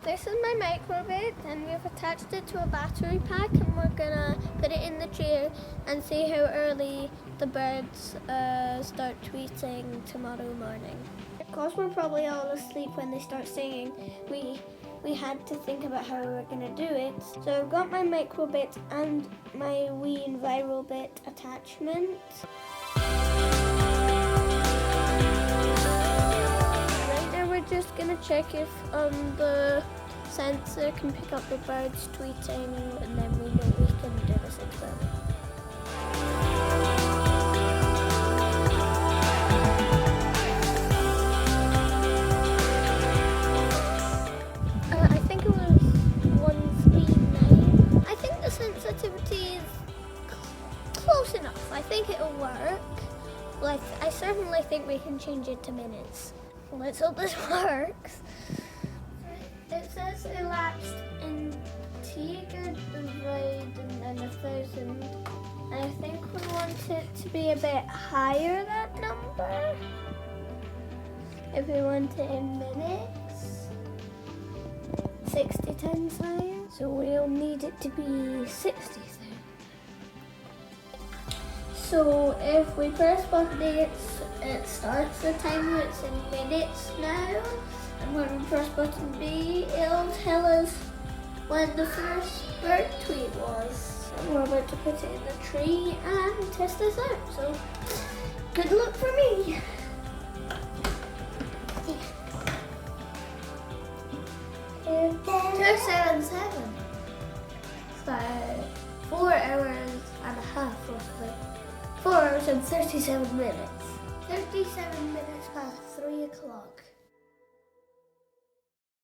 This is my microbit, and we've attached it to a battery pack, and we're gonna put it in the chair and see how early the birds start tweeting tomorrow morning. Because we're probably all asleep when they start singing, we had to think about how we were gonna do it. So I've got my microbit and my wee envirobit attachment. Just gonna check if the sensor can pick up the birds tweeting, and then we know we can do this experiment. I think it was 139. I think the sensitivity is close enough. I think it'll work. Like, I certainly think we can change it to minutes. Let's hope this works. It says elapsed in Tiger divide and then 1,000. And I think we want it to be a bit higher, that number. If we want it in minutes. 60 times higher. So we'll need it to be 60,000. So if we press button A, it starts the timer. It's in minutes now. And when we press button B, it'll tell us when the first bird tweet was. And we're about to put it in the tree and test this out. So good luck for me. 277. So 4 hours and a half roughly. 4 hours and 37 minutes. 37 minutes past 3 o'clock.